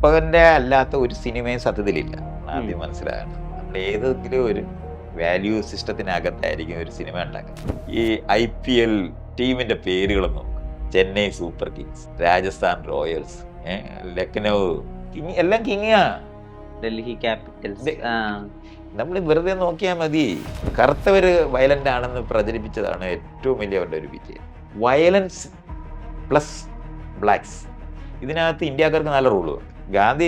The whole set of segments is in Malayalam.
പ്രൊപ്പഗൻഡ അല്ലാത്ത ഒരു സിനിമയും സത്യത്തിലില്ല. ആദ്യം മനസ്സിലാകണം. നമ്മൾ ഏതെങ്കിലും ഒരു വാല്യൂ സിസ്റ്റത്തിനകത്തായിരിക്കും ഒരു സിനിമ ഉണ്ടാക്കുന്നത്. ഈ IPL ടീമിന്റെ പേരുകളൊന്നും നോക്കും. Chennai super Kings, Rajasthan Royals, Lucknow king, എല്ലാം കിങ്ങാ. ഡൽഹി ക്യാപിറ്റൽസ്. നമ്മൾ വെറുതെ നോക്കിയാൽ മതി. കറുത്തവര് വയലന്റ് ആണെന്ന് പ്രചരിപ്പിച്ചതാണ് ഏറ്റവും വലിയ അവരുടെ ഒരു വിജയം. Violence plus blanks. ഇതിനകത്ത് ഇന്ത്യക്കാർക്ക് നല്ല റൂളുണ്ട്. ഗാന്ധി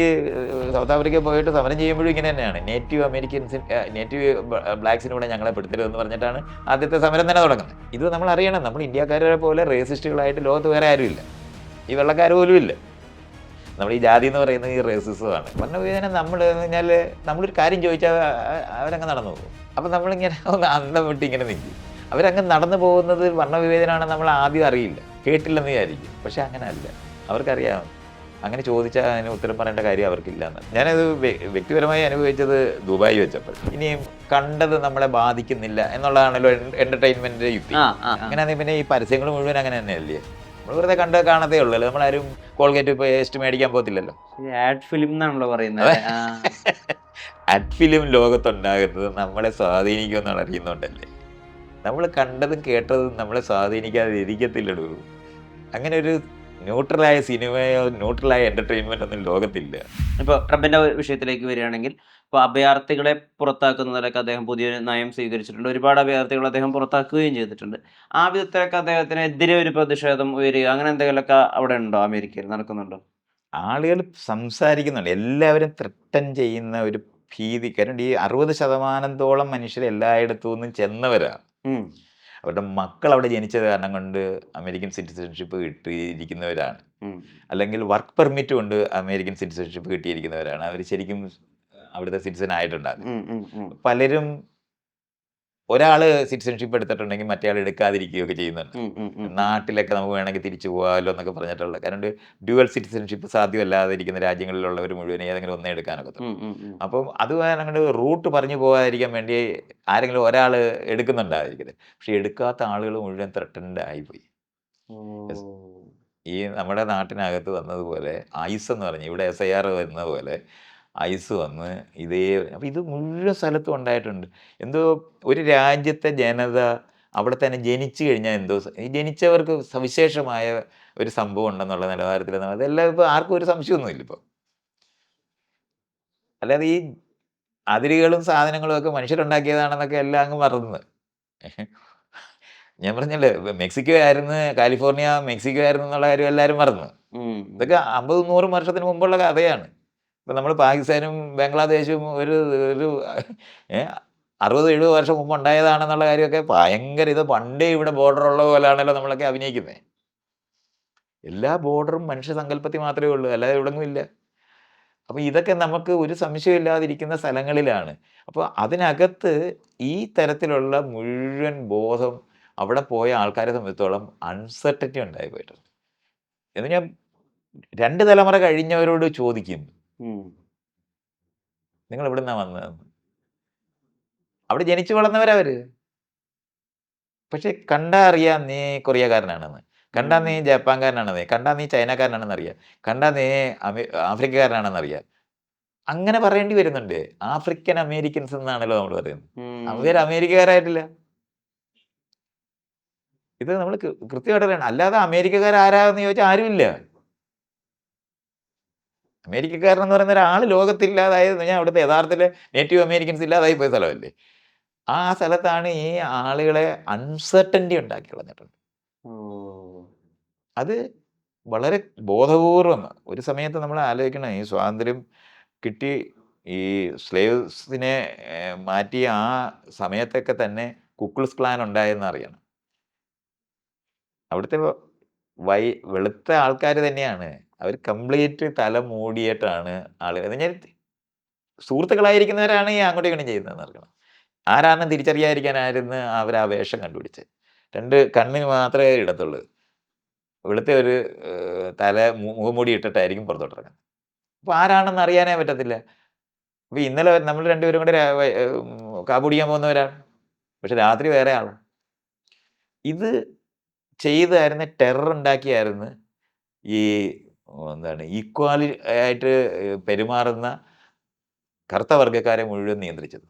സൗത്ത് ആഫ്രിക്കയിൽ പോയിട്ട് സമരം ചെയ്യുമ്പോഴും ഇങ്ങനെ തന്നെയാണ്. നേറ്റീവ് ബ്ലാക്സിന് കൂടെ ഞങ്ങളെ പെടുത്തരുതെന്ന് പറഞ്ഞിട്ടാണ് ആദ്യത്തെ സമരം തന്നെ തുടങ്ങുന്നത്. ഇത് നമ്മൾ അറിയണം. നമ്മൾ ഇന്ത്യക്കാരെ പോലെ റേസിസ്റ്റുകളായിട്ട് ലോകത്ത് വേറെ ആരുമില്ല. ഈ വെള്ളക്കാർ പോലും ഇല്ല. നമ്മൾ ഈ ജാതി എന്ന് പറയുന്നത് ഈ റേസിസമാണ്. വർണ്ണവിവേചനം നമ്മൾ കഴിഞ്ഞാൽ നമ്മളൊരു കാര്യം ചോദിച്ചാൽ അവരങ്ങ് നടന്നു പോകും. അപ്പം നമ്മളിങ്ങനെ ഒന്ന് അന്തം വിട്ട് ഇങ്ങനെ നിൽക്കും. അവരങ്ങ് നടന്നു പോകുന്നത് വർണ്ണവിവേചനമാണെന്ന് നമ്മൾ ആദ്യം അറിയില്ല, കേട്ടില്ലെന്ന് വിചാരിക്കും. പക്ഷെ അങ്ങനെ അല്ല, അവർക്കറിയാം. അങ്ങനെ ചോദിച്ചാൽ അതിന് ഉത്തരം പറയേണ്ട കാര്യം അവർക്കില്ലാന്ന്. ഞാനത് വ്യക്തിപരമായി അനുഭവിച്ചത് ദുബായി വെച്ചപ്പോൾ. ഇനിയും കണ്ടത് നമ്മളെ ബാധിക്കുന്നില്ല എന്നുള്ളതാണല്ലോ എന്റർടൈൻമെന്റിന്റെ യുക്തി. അങ്ങനെയാണെങ്കിൽ പിന്നെ ഈ പരസ്യങ്ങൾ മുഴുവൻ അങ്ങനെ തന്നെയല്ലേ? നമ്മൾ വെറുതെ കാണത്തേ ഉള്ളല്ലോ. നമ്മളാരും കോൾഗേറ്റ് പേസ്റ്റ് മേടിക്കാൻ പോകത്തില്ലല്ലോ. ആഡ് ഫിലിം എന്നാണല്ലോ പറയുന്നത്. ആഡ് ഫിലിം ലോകത്തുണ്ടാകുന്നത് നമ്മളെ സ്വാധീനിക്കുമെന്നുള്ള അറിയുന്നുണ്ടല്ലേ. നമ്മൾ കണ്ടതും കേട്ടതും നമ്മളെ സ്വാധീനിക്കാതെ ഇരിക്കത്തില്ലടൂ. അങ്ങനെ ഒരു ന്യൂട്രലായ സിനിമയോ ന്യൂട്രലായ എന്റർടൈൻമെന്റ് ഒന്നും ലോകത്തില്ല. ഇപ്പോൾ ട്രംപിന്റെ വിഷയത്തിലേക്ക് വരികയാണെങ്കിൽ, ഇപ്പോൾ അഭയാർത്ഥികളെ പുറത്താക്കുന്നതിലൊക്കെ അദ്ദേഹം പുതിയൊരു നയം സ്വീകരിച്ചിട്ടുണ്ട്. ഒരുപാട് അഭയാർത്ഥികൾ അദ്ദേഹം പുറത്താക്കുകയും ചെയ്തിട്ടുണ്ട്. ആ വിധത്തിലൊക്കെ അദ്ദേഹത്തിനെതിരെ ഒരു പ്രതിഷേധം ഉയരുക അങ്ങനെ എന്തെങ്കിലുമൊക്കെ അവിടെ ഉണ്ടോ? അമേരിക്കയിൽ നടക്കുന്നുണ്ടോ? ആളുകൾ സംസാരിക്കുന്നുണ്ട്. എല്ലാവരും ത്രെട്ടൻ ചെയ്യുന്ന ഒരു ഭീതി. കാരണം ഈ 60% മനുഷ്യർ എല്ലായിടത്തു നിന്നും ചെന്നവരാ. അവരുടെ മക്കൾ അവിടെ ജനിച്ചത് കാരണം കൊണ്ട് അമേരിക്കൻ സിറ്റിസൺഷിപ്പ് കിട്ടിയിരിക്കുന്നവരാണ്. അല്ലെങ്കിൽ വർക്ക് പെർമിറ്റ് കൊണ്ട് അമേരിക്കൻ സിറ്റിസൺഷിപ്പ് കിട്ടിയിരിക്കുന്നവരാണ്. അവർ ശരിക്കും അവിടുത്തെ സിറ്റിസൺ ആയിട്ടുണ്ടാകും. പലരും ഒരാൾ സിറ്റിസൺഷിപ്പ് എടുത്തിട്ടുണ്ടെങ്കിൽ മറ്റേ ആൾ എടുക്കാതിരിക്കുകയൊക്കെ ചെയ്യുന്നുണ്ട്. നാട്ടിലൊക്കെ നമുക്ക് വേണമെങ്കിൽ തിരിച്ചു പോകാമല്ലോ എന്നൊക്കെ പറഞ്ഞിട്ടുള്ള. കാരണം ഡ്യുവൽ സിറ്റിസൺഷിപ്പ് സാധ്യമല്ലാതെ ഇരിക്കുന്ന രാജ്യങ്ങളിലുള്ളവർ മുഴുവൻ ഏതെങ്കിലും ഒന്നേ എടുക്കാനൊക്കെ. അപ്പം അത് കൊണ്ട് റൂട്ട് പറഞ്ഞു പോകാതിരിക്കാൻ വേണ്ടി ആരെങ്കിലും ഒരാൾ എടുക്കുന്നുണ്ടായിരിക്കരുത്. പക്ഷെ എടുക്കാത്ത ആളുകൾ മുഴുവൻ ത്രെട്ടൻഡ് ആയിപ്പോയി. ഈ നമ്മുടെ നാട്ടിനകത്ത് വന്നതുപോലെ ഐസ് എന്ന് പറഞ്ഞ് ഇവിടെ SIR വരുന്ന പോലെ ഐസ് വന്ന് അപ്പം ഇത് മുഴുവൻ സ്ഥലത്തും ഉണ്ടായിട്ടുണ്ട്. എന്തോ ഒരു രാജ്യത്തെ ജനത അവിടെ തന്നെ ജനിച്ചു കഴിഞ്ഞാൽ എന്തോ ഈ ജനിച്ചവർക്ക് സവിശേഷമായ ഒരു സംഭവം ഉണ്ടെന്നുള്ള നിലവാരത്തിൽ അതെല്ലാം ഇപ്പോൾ ആർക്കും ഒരു സംശയമൊന്നുമില്ല ഇപ്പോൾ. അല്ലാതെ ഈ അതിരുകളും സാധനങ്ങളും ഒക്കെ മനുഷ്യരുണ്ടാക്കിയതാണെന്നൊക്കെ എല്ലാം അങ്ങ് മറന്ന്. ഞാൻ പറഞ്ഞല്ലേ, മെക്സിക്കോ ആയിരുന്നു കാലിഫോർണിയ, മെക്സിക്കോ ആയിരുന്നു എന്നുള്ള കാര്യം എല്ലാവരും മറന്നു. ഇതൊക്കെ 50-100 വർഷത്തിന് മുമ്പുള്ള കഥയാണ്. ഇപ്പം നമ്മൾ പാകിസ്ഥാനും ബംഗ്ലാദേശും ഒരു 60-70 വർഷം മുമ്പ് ഉണ്ടായതാണെന്നുള്ള കാര്യമൊക്കെ ഭയങ്കര ഇത് പണ്ടേ ഇവിടെ ബോർഡർ ഉള്ള പോലാണല്ലോ നമ്മളൊക്കെ അഭിനയിക്കുന്നത്. എല്ലാ ബോർഡറും മനുഷ്യ സങ്കല്പത്തിൽ മാത്രമേ ഉള്ളൂ, അല്ലാതെ എവിടെങ്ങും ഇല്ല. അപ്പം ഇതൊക്കെ നമുക്ക് ഒരു സംശയമില്ലാതിരിക്കുന്ന സ്ഥലങ്ങളിലാണ്. അപ്പോൾ അതിനകത്ത് ഈ തരത്തിലുള്ള മുഴുവൻ ബോധം അവിടെ പോയ ആൾക്കാരെ സംബന്ധിച്ചിടത്തോളം അൺസർട്ടനിറ്റി ഉണ്ടായി പോയിട്ടുണ്ട്. എന്ന് ഞാൻ 2 തലമുറ കഴിഞ്ഞവരോട് ചോദിക്കും, നിങ്ങൾ എവിടുന്നാ വന്നതെന്ന്. അവിടെ ജനിച്ചു വളർന്നവരവര്. പക്ഷെ കണ്ടാ അറിയാം നീ കൊറിയക്കാരനാണെന്ന്, കണ്ടാ നീ ജപ്പാൻകാരനാണെന്ന്, കണ്ടാ നീ ചൈനക്കാരനാണെന്ന് അറിയാം, കണ്ടാ നീ ആഫ്രിക്കക്കാരനാണെന്ന് അറിയാം. അങ്ങനെ പറയേണ്ടി വരുന്നുണ്ട്. ആഫ്രിക്കൻ അമേരിക്കൻസ് എന്നാണല്ലോ നമ്മൾ പറയുന്നത്. അവര് അമേരിക്കക്കാരായിട്ടില്ല. ഇത് നമ്മൾ കൃത്യമായിട്ട് അറിയണം. അല്ലാതെ അമേരിക്കക്കാർ ആരാന്ന് ചോദിച്ചാൽ ആരുമില്ല. അമേരിക്കക്കാരനെന്ന് പറയുന്ന ഒരാൾ ലോകത്തില്ലാതായത് ഞാൻ അവിടുത്തെ യഥാർത്ഥത്തില് നേറ്റീവ് അമേരിക്കൻസ് ഇല്ലാതായി പോയ സ്ഥലമല്ലേ. ആ സ്ഥലത്താണ് ഈ ആളുകളെ അൺസർട്ടനിറ്റി ഉണ്ടാക്കി കളഞ്ഞിട്ടുണ്ട്. അത് വളരെ ബോധപൂർവം ഒരു സമയത്ത് നമ്മൾ ആലോചിക്കണം. ഈ സ്വാതന്ത്ര്യം കിട്ടി ഈ സ്ലേവ്സിനെ മാറ്റിയ ആ സമയത്തൊക്കെ തന്നെ കുക്ലസ് ക്ലാൻ ഉണ്ടായെന്ന് അറിയണം. അവിടുത്തെ വെളുത്ത ആൾക്കാർ തന്നെയാണ്. അവർ കംപ്ലീറ്റ് തല മൂടിയിട്ടാണ് ആളുകൾ ഞാൻ സുഹൃത്തുക്കളായിരിക്കുന്നവരാണ് ഈ അങ്ങോട്ടും ഇങ്ങോട്ടും ചെയ്യുന്നതെന്ന് അറിയണം. ആരാണെന്ന് തിരിച്ചറിയാതിരിക്കാനായിരുന്നു അവർ ആ വേഷം കണ്ടുപിടിച്ചത്. 2 കണ്ണിന് മാത്രമേ ഇടത്തുള്ളൂ. വെളുത്ത ഒരു മുഖംമൂടി ഇട്ടിട്ടായിരിക്കും പുറത്തോട്ടിറങ്ങുന്നത്. അപ്പോൾ ആരാണെന്ന് അറിയാനേ പറ്റത്തില്ല. അപ്പോൾ ഇന്നലെ നമ്മൾ 2 പേരും കൂടെ കാപ്പി കുടിക്കാൻ പോകുന്നവരാണ്. പക്ഷെ രാത്രി വേറെ ആളാണ്. ഇത് ചെയ്തായിരുന്നു ടെറർ ഉണ്ടാക്കിയായിരുന്നു ഈ എന്താണ് ഈക്വാലി ആയിട്ട് പെരുമാറുന്ന കറുത്ത വർഗ്ഗക്കാരെ മുഴുവൻ നിയന്ത്രിച്ചത്.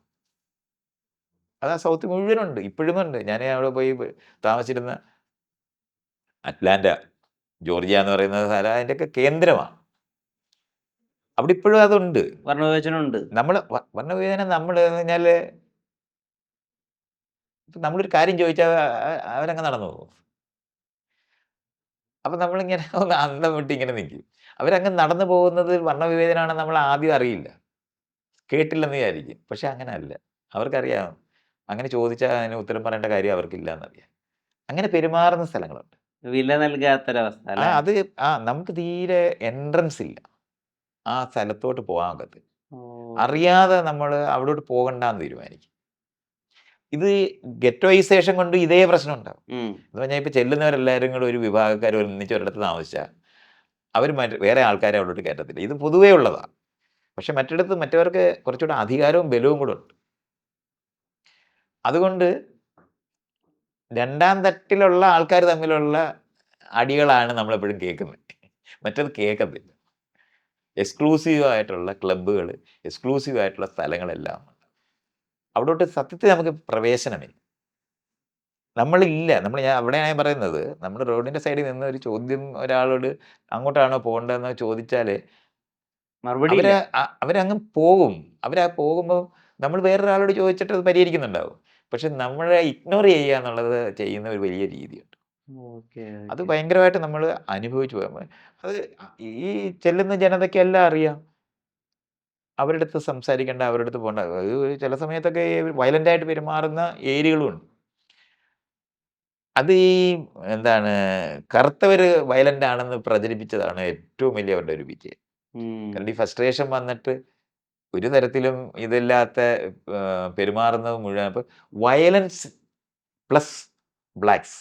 അത് ആ സൗത്ത് മുഴുവനുണ്ട്. ഇപ്പോഴുമുണ്ട്. ഞാൻ അവിടെ പോയി താമസിച്ചിരുന്ന അറ്റ്ലാന്റ, ജോർജിയ എന്ന് പറയുന്ന സ്ഥലം അതിൻ്റെയൊക്കെ കേന്ദ്രമാണ്. അവിടെ ഇപ്പോഴും അതുണ്ട്. വർണ്ണവിവേചനം ഉണ്ട്. നമ്മള് വർണ്ണവിവേചനം നമ്മള് പറഞ്ഞാൽ നമ്മളൊരു കാര്യം ചോദിച്ചാൽ അവരങ്ങ് നടന്നു പോകും. അപ്പൊ നമ്മളിങ്ങനെ ഒന്ന് അന്തം വിട്ട് ഇങ്ങനെ നിൽക്കും. അവരങ്ങ് നടന്നു പോകുന്നത് വർണ്ണവിവേചനമാണെന്ന് നമ്മൾ ആദ്യം അറിയില്ല. കേട്ടില്ലെന്ന് വിചാരിക്കും. പക്ഷെ അങ്ങനെയല്ല. അവർക്കറിയാം. അങ്ങനെ ചോദിച്ചാൽ അതിന് ഉത്തരം പറയേണ്ട കാര്യം അവർക്കില്ലാന്നറിയാം. അങ്ങനെ പെരുമാറുന്ന സ്ഥലങ്ങളുണ്ട്. വില നൽകാത്തൊരവസ്ഥ അല്ലേ? അത് നമുക്ക് തീരെ എൻട്രൻസ് ഇല്ല. ആ സ്ഥലത്തോട്ട് പോകാൻ ഒക്കത്തില്ല. ഓഹ്. അറിയാതെ നമ്മൾ അവിടോട്ട് പോകണ്ടാന്ന് തീരുമാനിക്കും. ഇത് ഗെറ്റോയിസേഷൻ കൊണ്ട് ഇതേ പ്രശ്നം ഉണ്ടാവും. ഉം. എന്ന് പറഞ്ഞാൽ ഇപ്പൊ ചെല്ലുന്നവരെല്ലാവരും കൂടെ ഒരു വിഭാഗക്കാർ ഒന്നിച്ച് ഒരിടത്ത് താമസിച്ചാൽ അവർ വേറെ ആൾക്കാരെ അവിടോട്ട് കയറ്റത്തില്ല. ഇത് പൊതുവേ ഉള്ളതാണ്. പക്ഷെ മറ്റവർക്ക് കുറച്ചുകൂടെ അധികാരവും ബലവും കൂടെ ഉണ്ട്. അതുകൊണ്ട് രണ്ടാം തട്ടിലുള്ള ആൾക്കാർ തമ്മിലുള്ള അടികളാണ് നമ്മളെപ്പോഴും കേൾക്കുന്നത്. മറ്റത് കേൾക്കത്തില്ല. എക്സ്ക്ലൂസീവ് ആയിട്ടുള്ള ക്ലബ്ബുകൾ, എക്സ്ക്ലൂസീവ് ആയിട്ടുള്ള സ്ഥലങ്ങളെല്ലാം ഉണ്ട്. അവിടോട്ട് സത്യത്തിൽ നമുക്ക് പ്രവേശനമില്ല. നമ്മളില്ല. ഞാൻ അവിടെയാണ് ഞാൻ പറയുന്നത്. നമ്മൾ റോഡിന്റെ സൈഡിൽ നിന്ന് ഒരു ചോദ്യം ഒരാളോട് അങ്ങോട്ടാണോ പോകേണ്ടതെന്ന് ചോദിച്ചാല് മറുപടി അവര് ഇല്ല. അവരങ്ങ് പോകും. അവരാ പോകുമ്പോ നമ്മൾ വേറൊരാളോട് ചോദിച്ചിട്ട് അത് പരിഹരിക്കുന്നുണ്ടാവും. പക്ഷെ നമ്മളെ ഇഗ്നോർ ചെയ്യുക എന്നുള്ളത് ചെയ്യുന്ന ഒരു വലിയ രീതിയുണ്ട്. ഓക്കെ, അത് ഓക്കെ. ഭയങ്കരമായിട്ട് നമ്മൾ അനുഭവിച്ചു പോകാൻ അത് ഈ ചെല്ലുന്ന ജനതയ്ക്കെല്ലാം അറിയാം. അവരുടെ അടുത്ത് സംസാരിക്കേണ്ട, അവരുടെ അടുത്ത് പോകണ്ട. അത് ചില സമയത്തൊക്കെ വയലന്റ് ആയിട്ട് പെരുമാറുന്ന ഏരിയകളുമുണ്ട്. അത് എന്താണ് കറുത്തവര് വയലന്റ് ആണെന്ന് പ്രചരിപ്പിച്ചതാണ് ഏറ്റവും വലിയ അവരുടെ ഒരു വിജയം. ഉം. കാരണം ഈ ഫ്രസ്ട്രേഷൻ വന്നിട്ട് ഒരു തരത്തിലും ഇതില്ലാത്ത പെരുമാറുന്നത് മുഴുവൻ ഇപ്പൊ വയലൻസ് പ്ലസ് ബ്ലാക്സ്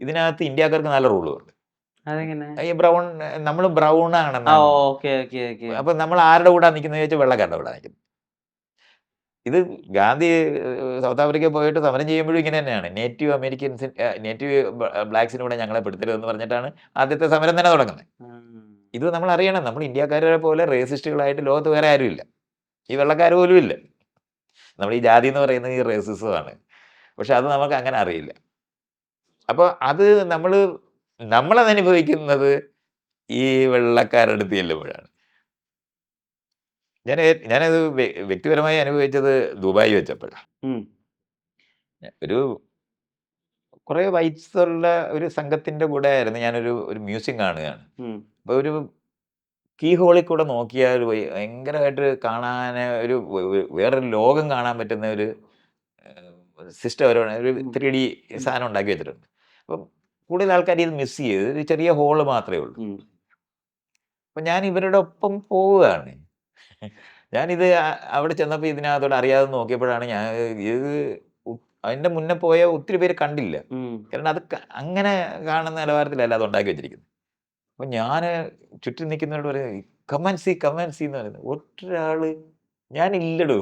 ഇതിനകത്ത് ഇന്ത്യക്കാർക്ക് നല്ല റൂളുണ്ട്. അതെങ്ങനെ? ഈ ബ്രൗൺ നമ്മൾ ബ്രൗൺ ആ, ആണെന്നാണ്. Okay, okay, okay. അപ്പൊ നമ്മൾ ആരുടെ കൂടെ നിൽക്കുന്നത് ചോദിച്ചാൽ വെള്ളക്കാരുടെ കൂടെ നിൽക്കുന്നത്. ഇത് ഗാന്ധി സൗത്ത് ആഫ്രിക്കയിൽ പോയിട്ട് സമരം ചെയ്യുമ്പോഴും ഇങ്ങനെ തന്നെയാണ്. നേറ്റീവ് ബ്ലാക്സിന് കൂടെ ഞങ്ങളെ പെടുത്തരുതെന്ന് പറഞ്ഞിട്ടാണ് ആദ്യത്തെ സമരം തന്നെ തുടങ്ങുന്നത്. ഉം. ഇത് നമ്മൾ അറിയണം. നമ്മൾ ഇന്ത്യക്കാരെ പോലെ റേസിസ്റ്റുകളായിട്ട് ലോകത്ത് വേറെ ആരുമില്ല. ഈ വെള്ളക്കാർ പോലും ഇല്ല. നമ്മൾ ഈ ജാതി എന്ന് പറയുന്നത് ഈ റേസിസമാണ്. പക്ഷെ അത് നമുക്ക് അങ്ങനെ അറിയില്ല. അപ്പൊ അത് നമ്മളത് അനുഭവിക്കുന്നത് ഈ വെള്ളക്കാരുടെ അടുത്ത് ചെല്ലുമ്പോഴാണ്. ഞാനത് വ്യക്തിപരമായി അനുഭവിച്ചത് ദുബായ് വെച്ചപ്പോഴാണ്. ഉം. ഒരു കുറെ വൈറ്റ്സ് ഉള്ള ഒരു സംഘത്തിന്റെ കൂടെ ആയിരുന്നു ഒരു മ്യൂസിയം കാണുകയാണ്. ഉം. അപ്പൊ ഒരു കീ ഹോളിൽ കൂടെ നോക്കിയാൽ ഭയങ്കരമായിട്ട് കാണാൻ ഒരു വേറൊരു ലോകം കാണാൻ പറ്റുന്ന ഒരു സിസ്റ്റം ഒരു 3D സാധനം ഉണ്ടാക്കി വെച്ചിട്ടുണ്ട്. അപ്പം കൂടുതൽ ആൾക്കാർ ഇത് മിസ് ചെയ്ത് ഒരു ചെറിയ ഹോള് മാത്രമേ ഉള്ളൂ. ഉം. അപ്പൊ ഞാൻ ഇവരുടെ ഒപ്പം പോവുകയാണ്. ഞാനിത് അവിടെ ചെന്നപ്പോ ഇതിനകത്തോടെ അറിയാതെ നോക്കിയപ്പോഴാണ് ഞാൻ ഇത് അതിന്റെ മുന്നേ പോയ ഒത്തിരി പേര് കണ്ടില്ല. ഉം. കാരണം അത് അങ്ങനെ കാണുന്ന നിലവാരത്തിലല്ല അത് ഉണ്ടാക്കി വെച്ചിരിക്കുന്നത്. അപ്പൊ ഞാന് ചുറ്റും നിൽക്കുന്നവരോട് പറയും കമാൻസി എന്ന് പറയുന്നത്. ഒറ്റൊരാള് ഞാനില്ലടോ.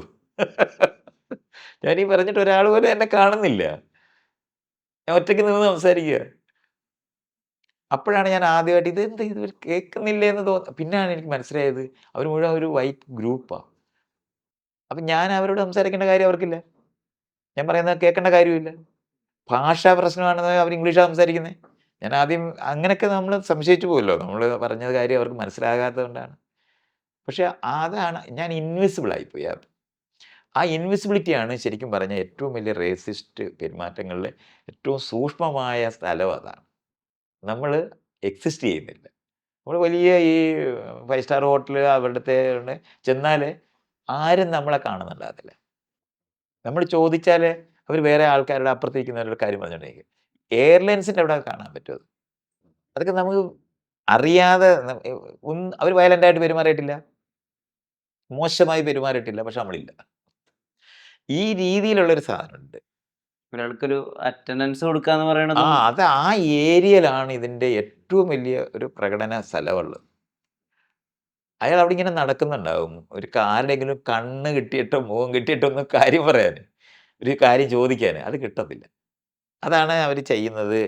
ഞാനീ പറഞ്ഞിട്ട് ഒരാൾ പോലും എന്നെ കാണുന്നില്ല. ഞാൻ ഒറ്റയ്ക്ക് നിന്ന് സംസാരിക്കുക. അപ്പോഴാണ് ഞാൻ ആദ്യമായിട്ട് ഇതെന്താ ഇത് ഇവര് കേൾക്കുന്നില്ലേ എന്ന് പിന്നെയാണ് എനിക്ക് മനസ്സിലായത് അവർ മുഴുവൻ ഒരു വൈറ്റ് ഗ്രൂപ്പാ. അപ്പൊ ഞാൻ അവരോട് സംസാരിക്കേണ്ട കാര്യം അവർക്കില്ല. ഞാൻ പറയുന്നത് കേൾക്കേണ്ട കാര്യമില്ല. ഭാഷാ പ്രശ്നമാണെന്ന് അവർ ഇംഗ്ലീഷാ സംസാരിക്കുന്നത്. ഞാൻ ആദ്യം അങ്ങനെയൊക്കെ നമ്മൾ സംശയിച്ചു പോവല്ലോ. നമ്മൾ പറഞ്ഞ കാര്യം അവർക്ക് മനസ്സിലാകാത്തത് കൊണ്ടാണ്. പക്ഷെ അതാണ് ഞാൻ ഇൻവിസിബിൾ ആയിപ്പോയി. ആ ഇൻവിസിബിലിറ്റിയാണ് ശരിക്കും പറഞ്ഞാൽ ഏറ്റവും വലിയ റേസിസ്റ്റ് പെരുമാറ്റങ്ങളിലെ ഏറ്റവും സൂക്ഷ്മമായ സ്ഥലം അതാണ്. നമ്മൾ എക്സിസ്റ്റ് ചെയ്യുന്നില്ല. നമ്മൾ വലിയ ഈ 5 സ്റ്റാർ ഹോട്ടല് അവിടുത്തെ ചെന്നാല് ആരും നമ്മളെ കാണുന്നുണ്ടാകത്തില്ല. നമ്മൾ ചോദിച്ചാല് അവർ വേറെ ആൾക്കാരുടെ അപ്പുറത്തിരിക്കുന്നവരുടെ കാര്യം പറഞ്ഞുകൊണ്ടിരിക്കും. എയർലൈൻസിന്റെ അവിടെ കാണാൻ പറ്റും അത്. അതൊക്കെ നമുക്ക് അറിയാതെ അവർ വയലന്റ് ആയിട്ട് പെരുമാറിയിട്ടില്ല. മോശമായി പെരുമാറിയിട്ടില്ല. പക്ഷെ നമ്മളില്ല. ഈ രീതിയിലുള്ളൊരു സാധനമുണ്ട്. ഒരാൾക്കൊരു അറ്റൻഡൻസ് കൊടുക്കാന്ന് പറയണതും അത് ആ ഏരിയയിലാണ് ഇതിന്റെ ഏറ്റവും വലിയ ഒരു പ്രകടന സ്ഥലമുള്ളത്. അയാൾ അവിടെ ഇങ്ങനെ നടക്കുന്നുണ്ടാവും. ആരുടെയെങ്കിലും കണ്ണ് കിട്ടിയിട്ടോ, മുഖം കിട്ടിയിട്ടോ ഒന്നും കാര്യം പറയാന്. ഒരു കാര്യം ചോദിക്കാന്. അത് കിട്ടത്തില്ല. അതാണ് അവര് ചെയ്യുന്നത്.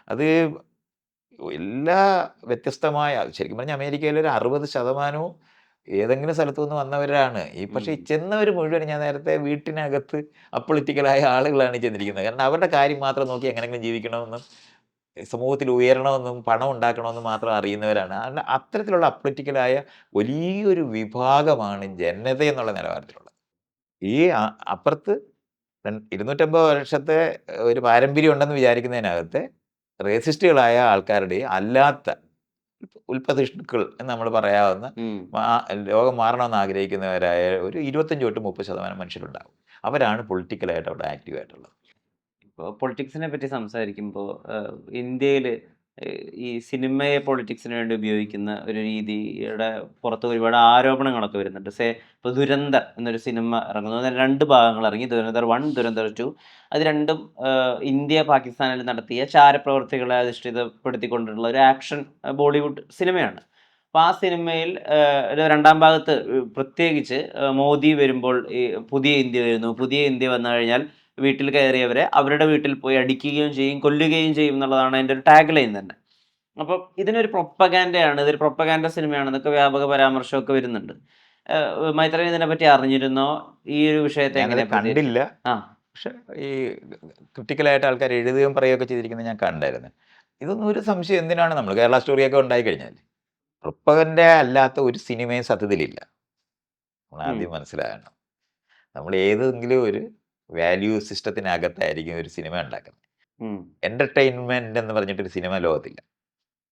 അത് എല്ലാ വ്യത്യസ്തമായ ശരിക്കും പറഞ്ഞാൽ അമേരിക്കയിൽ ഒരു 60% ഏതെങ്കിലും സ്ഥലത്തു നിന്ന് വന്നവരാണ്. പക്ഷേ ഈ ചെന്നവർ മുഴുവൻ ഞാൻ നേരത്തെ വീട്ടിനകത്ത് അപ്പൊളിറ്റിക്കലായ ആളുകളാണ് ചെന്നിരിക്കുന്നത്. കാരണം അവരുടെ കാര്യം മാത്രം നോക്കി എങ്ങനെങ്കിലും ജീവിക്കണമെന്നും സമൂഹത്തിൽ ഉയരണമെന്നും പണം ഉണ്ടാക്കണമെന്നും മാത്രം അറിയുന്നവരാണ്. അത്തരത്തിലുള്ള അപ്പൊളിറ്റിക്കലായ വലിയൊരു വിഭാഗമാണ് ജനത എന്നുള്ള നിലവാരത്തിലുള്ളത്. ഈ അപ്പുറത്ത് 250 വർഷത്തെ ഒരു പാരമ്പര്യം ഉണ്ടെന്ന് വിചാരിക്കുന്നതിനകത്ത് റേസിസ്റ്റുകളായ ആൾക്കാരുടെ അല്ലാത്ത ഉൽപ്പതിഷ്ണുക്കൾ എന്ന് നമ്മൾ പറയാവുന്ന ഉം. ലോകം മാറണമെന്ന് ആഗ്രഹിക്കുന്നവരായ ഒരു 25 തൊട്ട് 30% മനുഷ്യരുണ്ടാവും. അവരാണ് പൊളിറ്റിക്കലായിട്ട് അവിടെ ആക്റ്റീവ് ആയിട്ടുള്ളത്. ഇപ്പോൾ പൊളിറ്റിക്സിനെ പറ്റി സംസാരിക്കുമ്പോൾ ഇന്ത്യയിൽ ഈ സിനിമയെ പൊളിറ്റിക്സിന് വേണ്ടി ഉപയോഗിക്കുന്ന ഒരു രീതിയുടെ പുറത്ത് ഒരുപാട് ആരോപണങ്ങളൊക്കെ വരുന്നുണ്ട്. ഇപ്പോൾ ദുരന്തർ എന്നൊരു സിനിമ ഇറങ്ങുന്നു. അതിന് 2 ഭാഗങ്ങൾ ഇറങ്ങി. ദുരന്തർ 1, ദുരന്തർ 2. അത് രണ്ടും ഇന്ത്യ പാകിസ്ഥാനിൽ നടത്തിയ ചാരപ്രവർത്തികളെ അധിഷ്ഠിതപ്പെടുത്തിക്കൊണ്ടുള്ള ഒരു ആക്ഷൻ ബോളിവുഡ് സിനിമയാണ്. അപ്പോൾ ആ സിനിമയിൽ ഒരു 2ാം ഭാഗത്ത് പ്രത്യേകിച്ച് മോദി വരുമ്പോൾ ഈ പുതിയ ഇന്ത്യ വരുന്നു. പുതിയ ഇന്ത്യ വന്നു കഴിഞ്ഞാൽ വീട്ടിൽ കയറിയവരെ അവരുടെ വീട്ടിൽ പോയി അടിക്കുകയും ചെയ്യും, കൊല്ലുകയും ചെയ്യും എന്നുള്ളതാണ് അതിൻ്റെ ഒരു ടാഗ് ലൈൻ തന്നെ. അപ്പം ഇതിനൊരു പ്രൊപ്പഗാൻഡയാണ്, ഇതൊരു പ്രൊപ്പഗാൻഡ സിനിമയാണെന്നൊക്കെ വ്യാപക പരാമർശമൊക്കെ വരുന്നുണ്ട്. മൈത്രേയൻ ഇതിനെപ്പറ്റി അറിഞ്ഞിരുന്നോ? ഈ ഒരു വിഷയത്തെ ഞാനത് എങ്ങനെ പ്രതികരിച്ചു? കണ്ടില്ല. ആ. പക്ഷെ ഈ ക്രിട്ടിക്കലായിട്ട് ആൾക്കാർ എഴുതുകയും പറയുകയൊക്കെ ചെയ്തിരിക്കുന്നത് ഞാൻ കണ്ടായിരുന്നു. ഇതൊന്നും ഒരു സംശയം എന്തിനാണ് നമ്മൾ കേരള സ്റ്റോറിയൊക്കെ ഉണ്ടായി കഴിഞ്ഞാൽ പ്രൊപ്പഗൻഡ അല്ലാത്ത ഒരു സിനിമയും സത്യത്തിലില്ല. നമ്മൾ ആദ്യം മനസ്സിലാകണം. നമ്മൾ ഏതെങ്കിലും ഒരു വാല്യൂ സിസ്റ്റത്തിനകത്തായിരിക്കും ഒരു സിനിമ ഉണ്ടാക്കുന്നത്. എന്റർടൈൻമെന്റ് എന്ന് പറഞ്ഞിട്ടൊരു സിനിമ ലോകത്തില്ല.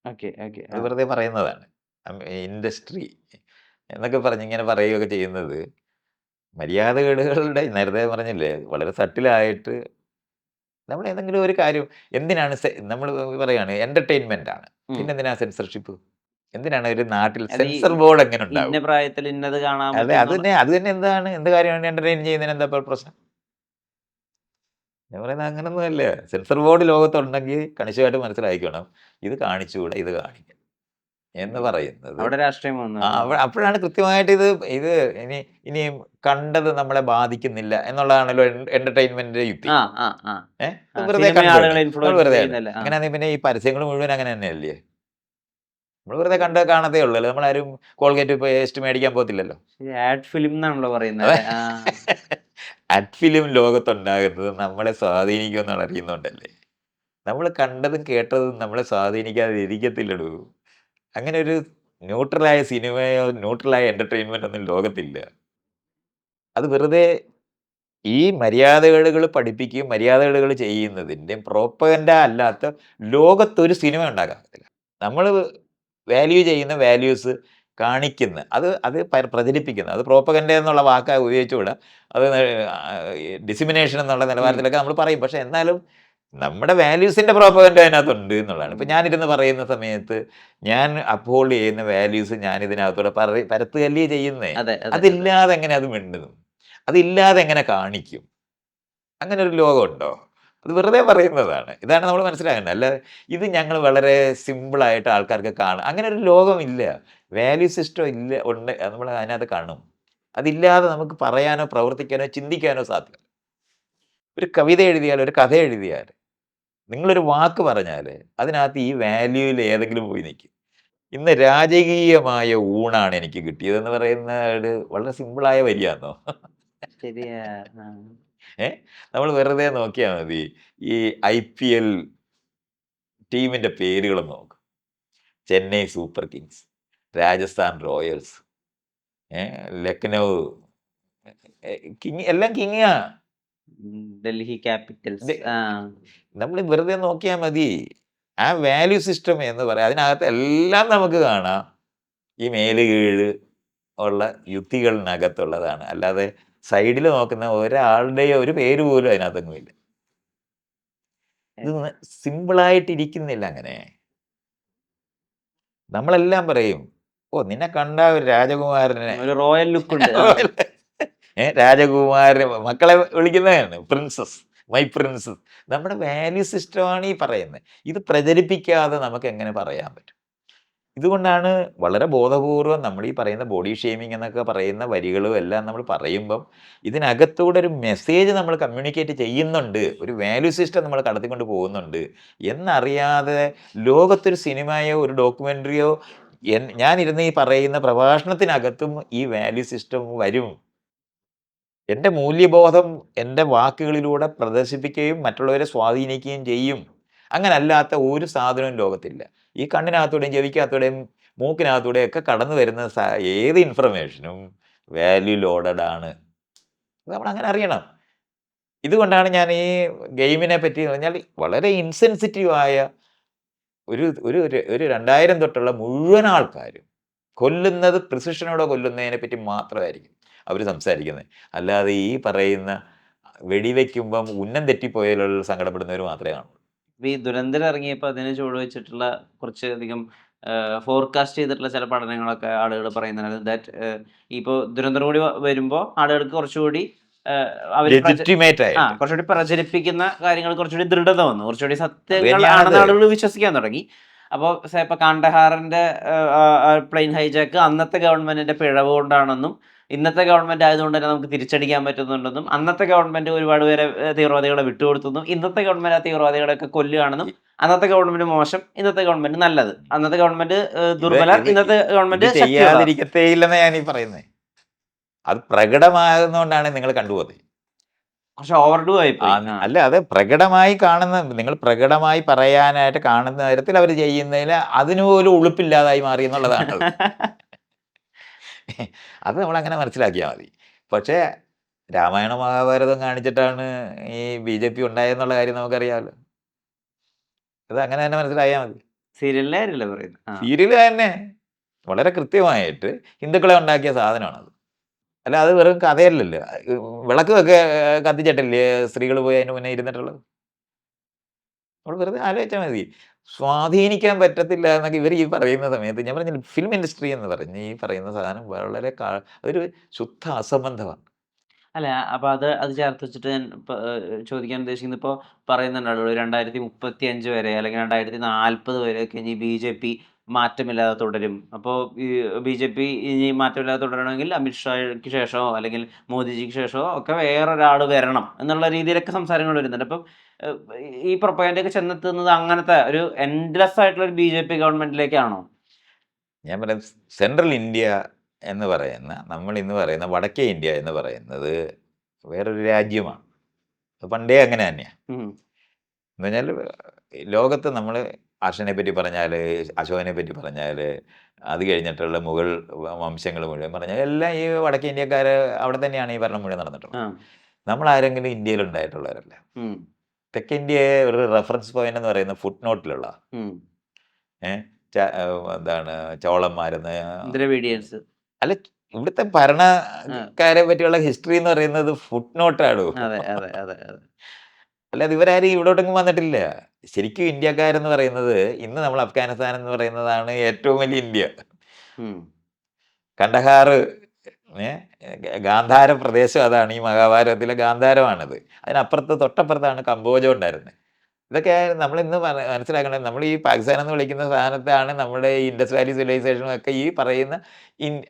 Okay, okay. അത് വെറുതെ പറയുന്നതാണ്. ഇൻഡസ്ട്രി എന്നൊക്കെ പറഞ്ഞ് ഇങ്ങനെ പറയുകയൊക്കെ ചെയ്യുന്നത് മര്യാദകേടുകളുടെ നേരത്തെ പറഞ്ഞില്ലേ വളരെ സട്ടിലായിട്ട് നമ്മൾ ഏതെങ്കിലും ഒരു കാര്യം എന്തിനാണ് നമ്മൾ പറയാണ് എന്റർടൈൻമെന്റ് ആണ്. പിന്നെന്തിനാ സെൻസർഷിപ്പ്? എന്തിനാണ് ഒരു നാട്ടിൽ അത് ഈ സെൻസർ ബോർഡ് എങ്ങനെ ഇന്ന ഉണ്ടാവും? പ്രായത്തിൽ ഇന്നത് കാണാൻ അതെ പറ്റും എന്നുള്ള അത് തന്നെ എന്താണ് എന്ത് കാര്യമാണ് എന്റർടൈൻ ചെയ്യുന്നതിന് എന്താ ഇപ്പോൾ പ്രശ്നം? ഞാൻ പറയുന്നത് അങ്ങനൊന്നുമല്ല. Censor board ലോകത്തുണ്ടെങ്കിൽ കണിശമായിട്ട് മനസ്സിലാക്കിക്കണം. ഇത് കാണിച്ചുകൂടാ, ഇത് കാണിക്കാം എന്ന് പറയുന്നത്. അവിടെ രാഷ്ട്രീയം വന്നു. അപ്പോഴാണ് കൃത്യമായിട്ട് ഇത് ഇനി ഇനിയും കണ്ടത് നമ്മളെ ബാധിക്കുന്നില്ല എന്നുള്ളതാണല്ലോ എന്റർടൈൻമെന്റിന്റെ യുക്തി. ആ, ആ, ആ. വെറുതെ സിനിമ ആളുകളെ നമ്മൾ ഇൻഫ്ലുവൻസ് വെറുതെ ചെയ്യുന്നില്ല. അങ്ങനെയാണെങ്കിൽ പിന്നെ ഈ പരസ്യങ്ങൾ മുഴുവൻ അങ്ങനെ തന്നെയല്ലേ? നമ്മൾ വെറുതെ കാണത്തേ ഉള്ളല്ലോ. നമ്മളാരും കോൾഗേറ്റ് പേസ്റ്റ് മേടിക്കാൻ പോകത്തില്ലല്ലോ. ആഡ് ഫിലിം എന്നാണല്ലോ പറയുന്നത്. ആഡ് ഫിലിം ലോകത്തുണ്ടാകുന്നത് നമ്മളെ സ്വാധീനിക്കുമെന്നാണ് അറിയുന്നുണ്ടല്ലേ. നമ്മൾ കണ്ടതും കേട്ടതും നമ്മളെ സ്വാധീനിക്കാതെ ഇരിക്കത്തില്ലടൂ. അങ്ങനെ ഒരു ന്യൂട്രലായ സിനിമയോ ന്യൂട്രലായ എന്റർടൈൻമെന്റ് ഒന്നും ലോകത്തില്ല. അത് വെറുതെ ഈ മര്യാദകേടുകൾ പഠിപ്പിക്കുകയും മര്യാദകേടുകൾ ചെയ്യുന്നതിൻ്റെയും പ്രോപ്പഗൻഡ അല്ലാത്ത ലോകത്തൊരു സിനിമ ഉണ്ടാക്കാൻ പറ്റില്ല. നമ്മൾ വാല്യൂ ചെയ്യുന്ന വാല്യൂസ് കാണിക്കുന്ന അത് അത് പ്രചരിപ്പിക്കുന്ന അത് പ്രോപ്പഗൻഡ എന്നുള്ള വാക്ക് ഉപയോഗിച്ചുകൂടാ. അത് ഡിസിമിനേഷൻ എന്നുള്ള നിലവാരത്തിലൊക്കെ നമ്മൾ പറയും. പക്ഷെ എന്നാലും നമ്മുടെ വാല്യൂസിന്റെ പ്രോപ്പഗൻഡ അതിനകത്തുണ്ട് എന്നുള്ളതാണ്. ഇപ്പം ഞാനിരുന്ന് പറയുന്ന സമയത്ത് ഞാൻ അപ്ഹോൾഡ് ചെയ്യുന്ന വാല്യൂസ് ഞാൻ ഇതിനകത്തൂടെ പരത്തുകയല്ലേ ചെയ്യുന്നേ. അതില്ലാതെ എങ്ങനെ അത് മിണ്ടുന്നു? അതില്ലാതെ എങ്ങനെ കാണിക്കും? അങ്ങനെ ഒരു ലോകമുണ്ടോ? അത് വെറുതെ പറയുന്നതാണ്. ഇതാണ് നമ്മൾ മനസ്സിലാക്കേണ്ടത്. അല്ലാതെ ഇത് ഞങ്ങൾ വളരെ സിമ്പിളായിട്ട് ആൾക്കാർക്ക് കാണാം. അങ്ങനെ ഒരു ലോകമില്ല. വാല്യൂ സിസ്റ്റം ഇല്ല ഉണ്ട് നമ്മൾ അതിനകത്ത് കാണും. അതില്ലാതെ നമുക്ക് പറയാനോ പ്രവർത്തിക്കാനോ ചിന്തിക്കാനോ സാധ്യമല്ല. ഒരു കവിത എഴുതിയാൽ ഒരു കഥ എഴുതിയാൽ നിങ്ങളൊരു വാക്ക് പറഞ്ഞാൽ അതിനകത്ത് ഈ വാല്യൂയിൽ ഏതെങ്കിലും പോയി നിൽക്കും. ഇന്ന് രാജകീയമായ ഊണാണ് എനിക്ക് കിട്ടിയതെന്ന് പറയുന്ന ഒരു വളരെ സിമ്പിളായ വരിയാന്നോ? ശരിയാ. നമ്മൾ വെറുതെ നോക്കിയാൽ മതി. ഈ IPL ടീമിന്റെ പേരുകൾ നോക്കും. Chennai super Kings, Rajasthan Royals, Lucknow king എല്ലാം കിങ്ങാ. ഡൽഹി ക്യാപിറ്റൽസ്. നമ്മൾ വെറുതെ നോക്കിയാൽ മതി. ആ വാല്യൂ സിസ്റ്റം എന്ന് പറയാം അതിനകത്ത് എല്ലാം നമുക്ക് കാണാം. ഈ മേല് കീഴ് ഉള്ള യുക്തികളിനകത്തുള്ളതാണ്. അല്ലാതെ സൈഡിൽ നോക്കുന്ന ഒരാളുടെയോ ഒരു പേര് പോലും അതിനകത്തൊന്നുമില്ല. ഇത് സിമ്പിളായിട്ടിരിക്കുന്നില്ല അങ്ങനെ. നമ്മളെല്ലാം പറയും, നിന്നെ കണ്ട ഒരു രാജകുമാരനെ ഒരു റോയൽ ലുക്ക് ഉണ്ട്. രാജകുമാരൻ മക്കളെ വിളിക്കുന്നതാണ് പ്രിൻസസ്, മൈ പ്രിൻസസ്. നമ്മുടെ വാല്യൂ സിസ്റ്റമാണ് ഈ പറയുന്നത്. ഇത് പ്രചരിപ്പിക്കാതെ നമുക്ക് എങ്ങനെ പറയാൻ പറ്റും? ഇതുകൊണ്ടാണ് വളരെ ബോധപൂർവം നമ്മൾ ഈ പറയുന്ന ബോഡി ഷേമിംഗ് എന്നൊക്കെ പറയുന്ന വരികളും എല്ലാം നമ്മൾ പറയുമ്പം ഇതിനകത്തൂടെ ഒരു മെസ്സേജ് നമ്മൾ കമ്മ്യൂണിക്കേറ്റ് ചെയ്യുന്നുണ്ട്, ഒരു വാല്യൂ സിസ്റ്റം നമ്മൾ കടത്തിക്കൊണ്ട് പോകുന്നുണ്ട് എന്നറിയാതെ ലോകത്തൊരു സിനിമയോ ഒരു ഡോക്യുമെൻ്ററിയോ ഞാനിരുന്ന് ഈ പറയുന്ന പ്രഭാഷണത്തിനകത്തും ഈ വാല്യൂ സിസ്റ്റം വരും. എൻ്റെ മൂല്യബോധം എൻ്റെ വാക്കുകളിലൂടെ പ്രദർശിപ്പിക്കുകയും മറ്റുള്ളവരെ സ്വാധീനിക്കുകയും ചെയ്യും. അങ്ങനല്ലാത്ത ഒരു സാധനവും ലോകത്തില്ല. ഈ കണ്ണിനകത്തൂടെയും ചെവിക്കകത്തൂടെയും മൂക്കിനകത്തൂടെയും ഒക്കെ കടന്നു വരുന്ന ഏത് ഇൻഫർമേഷനും വാല്യൂ ലോഡഡ് ആണ്. അത് നമ്മളങ്ങനെ അറിയണം. ഇതുകൊണ്ടാണ് ഞാൻ ഈ ഗെയിമിനെ പറ്റി പറഞ്ഞാൽ വളരെ ഇൻസെൻസിറ്റീവായ ഒരു ഒരു ഒരു 2000 തൊട്ടുള്ള മുഴുവൻ ആൾക്കാരും കൊല്ലുന്നത് പ്രിസിഷനോടെ കൊല്ലുന്നതിനെ പറ്റി മാത്രമായിരിക്കും അവർ സംസാരിക്കുന്നത്. അല്ലാതെ ഈ പറയുന്ന വെടിവെക്കുമ്പം ഉന്നം തെറ്റിപ്പോയതിലുള്ള സങ്കടപ്പെടുന്നവർ മാത്രമേ കാണുള്ളൂ. ഇപ്പൊ ഈ ദുരന്തരം ഇറങ്ങിയപ്പോൾ അതിന് ചുവടുവെച്ചിട്ടുള്ള കുറച്ചധികം ഫോർകാസ്റ്റ് ചെയ്തിട്ടുള്ള ചില പഠനങ്ങളൊക്കെ ആളുകൾ പറയുന്നുണ്ട്. ദാറ്റ് ഇപ്പോൾ ദുരന്തം കൂടി വരുമ്പോൾ ആളുകൾക്ക് കുറച്ചുകൂടി അവർ ലെജിറ്റിമേറ്റ് ആയിട്ട് കുറച്ചുകൂടി പ്രചരിപ്പിക്കുന്ന കാര്യങ്ങൾ കുറച്ചുകൂടി ദൃഢത വന്നു, കുറച്ചുകൂടി സത്യങ്ങൾ തന്നെയാണത്. ആണെന്ന് ആളുകൾ വിശ്വസിക്കാൻ തുടങ്ങി. അപ്പോൾ ഇപ്പൊ കാണ്ഡഹാറിന്റെ പ്ലെയിൻ ഹൈജാക്ക് അന്നത്തെ ഗവൺമെന്റിന്റെ പിഴവ് കൊണ്ടാണെന്നും ഇന്നത്തെ ഗവൺമെന്റ് ആയതുകൊണ്ട് തന്നെ നമുക്ക് തിരിച്ചടിക്കാൻ പറ്റുന്നുണ്ടെന്നും അന്നത്തെ ഗവൺമെന്റ് ഒരുപാട് പേരെ തീവ്രവാദികളെ വിട്ടുകൊടുത്തെന്നും ഇന്നത്തെ ഗവൺമെന്റ് ആ തീവ്രവാദികളെയൊക്കെ കൊല്ലുകയാണെന്നും അന്നത്തെ ഗവൺമെന്റ് മോശം, ഇന്നത്തെ ഗവൺമെന്റ് നല്ലത്, അന്നത്തെ ഗവൺമെന്റ് ദുർബല, ഇന്നത്തെ ഗവൺമെന്റ് ശക്തിയുള്ള. ചെയ്യാതിരിക്കത്തേയില്ലെന്ന് ഞാൻ ഈ പറയുന്നത്. അത് പ്രകടമാകുന്നതുകൊണ്ടാണ് നിങ്ങൾ കണ്ടുപോകുന്നത്. പക്ഷെ ഓവർഡു ആയിപ്പോയി. അല്ല, അത് പ്രകടമായി കാണുന്ന, നിങ്ങൾ പ്രകടമായി പറയാനായിട്ട് കാണുന്ന തരത്തിൽ അവർ ചെയ്യുന്നതിൽ അതിന് പോലും ഉളുപ്പില്ലാതായി മാറി എന്നുള്ളതാണ്. അത് നമ്മളങ്ങനെ മനസ്സിലാക്കിയാൽ മതി. പക്ഷേ രാമായണ മഹാഭാരതം കാണിച്ചിട്ടാണ് ഈ BJP ഉണ്ടായെന്നുള്ള കാര്യം നമുക്കറിയാമല്ലോ. അത് അങ്ങനെ തന്നെ മനസ്സിലായാൽ മതി. സീരിയലിലെ കാര്യമല്ലേ പറയുന്നത്? സീരിയൽ തന്നെ വളരെ കൃത്യമായിട്ട് ഹിന്ദുക്കളെ ഉണ്ടാക്കിയ സാധനമാണത്. അല്ല, അത് വെറും കഥയല്ലല്ലോ. വിളക്കൊക്കെ കത്തിച്ചിട്ടല്ലേ സ്ത്രീകൾ പോയി അതിന് മുന്നേ ഇരുന്നിട്ടുള്ളത്. നമ്മൾ വെറുതെ ആലോചിച്ചാൽ മതി. സ്വാധീനിക്കാൻ പറ്റത്തില്ല എന്നൊക്കെ ഇവർ ഈ പറയുന്ന സമയത്ത് ഞാൻ പറഞ്ഞില്ലേ, ഫിലിം ഇൻഡസ്ട്രി എന്ന് പറഞ്ഞ് ഈ പറയുന്ന സാധനം വളരെ അതൊരു ശുദ്ധ അസംബന്ധമാണ്. അല്ല, അപ്പൊ അത് ചേർത്ത് വെച്ചിട്ട് ഞാൻ ചോദിക്കാൻ ഉദ്ദേശിക്കുന്നത്, ഇപ്പോൾ പറയുന്നുണ്ടല്ലോ 2035 വരെ അല്ലെങ്കിൽ 2040 വരെയൊക്കെ ഇനി BJP മാറ്റമില്ലാതെ തുടരും. അപ്പോൾ ഈ BJP ഇനി മാറ്റമില്ലാതെ തുടരണമെങ്കിൽ അമിത്ഷായ്ക്ക് ശേഷമോ അല്ലെങ്കിൽ മോദിജിക്ക് ശേഷമോ ഒക്കെ വേറൊരാൾ വരണം എന്നുള്ള രീതിയിലൊക്കെ സംസാരങ്ങൾ വരുന്നുണ്ട്. അപ്പം ഈ പ്രൊപ്പഗൻഡയൊക്കെ ചെന്നെത്തുന്നത് അങ്ങനത്തെ ഒരു എൻഡ്ലെസ് ആയിട്ടുള്ള ഒരു BJP ഗവൺമെന്റിലേക്കാണോ? ഞാൻ പറയാം, സെൻട്രൽ ഇന്ത്യ എന്ന് പറയുന്ന, നമ്മൾ ഇന്ന് പറയുന്ന വടക്കേ ഇന്ത്യ എന്ന് പറയുന്നത് വേറൊരു രാജ്യമാണ്. അത് പണ്ടേ അങ്ങനെ തന്നെയാണ്. എന്ന് പറഞ്ഞാൽ ലോകത്ത് നമ്മൾ അർഷനെ പറ്റി പറഞ്ഞാൽ, അശോകനെ പറ്റി പറഞ്ഞാൽ, അത് കഴിഞ്ഞിട്ടുള്ള മുഗൾ വംശങ്ങൾ മുഴുവൻ പറഞ്ഞാൽ എല്ലാം ഈ വടക്കേ ഇന്ത്യക്കാർ അവിടെ തന്നെയാണ് ഈ ഭരണം മുഴുവൻ നടന്നിട്ടുള്ളത്. നമ്മളാരെങ്കിലും ഇന്ത്യയിൽ ഉണ്ടായിട്ടുള്ളവരല്ല. തെക്കേ ഇന്ത്യയെ ഒരു റെഫറൻസ് പോയിന്റ് എന്ന് പറയുന്ന ഫുട് നോട്ടിലുള്ള എന്താണ് ചോളന്മാരെന്ന്, ദ്രവിഡിയൻസ് അല്ല, ഇവിടുത്തെ ഭരണക്കാരെ പറ്റിയുള്ള ഹിസ്റ്ററി എന്ന് പറയുന്നത് ഫുട് നോട്ടാണ്. അല്ലാതെ ഇവരാരും ഇവിടോട്ടെങ്കിലും വന്നിട്ടില്ല. ശരിക്കും ഇന്ത്യക്കാരെന്ന് പറയുന്നത്, ഇന്ന് നമ്മൾ അഫ്ഗാനിസ്ഥാൻ എന്ന് പറയുന്നതാണ് ഏറ്റവും വലിയ ഇന്ത്യ. കണ്ടഹാർ, ഗാന്ധാര പ്രദേശം അതാണ്. ഈ മഹാഭാരതത്തിലെ ഗാന്ധാരമാണത്. അതിനപ്പുറത്ത് തൊട്ടപ്പുറത്താണ് കംബോജ ഉണ്ടായിരുന്നത്. ഇതൊക്കെ നമ്മൾ ഇന്ന് മനസ്സിലാക്കേണ്ടത്. നമ്മൾ ഈ പാകിസ്ഥാൻ എന്ന് വിളിക്കുന്ന സാധനത്താണ് നമ്മുടെ ഈ ഇൻഡസ് വാലി സിവിലൈസേഷനും ഒക്കെ ഈ പറയുന്ന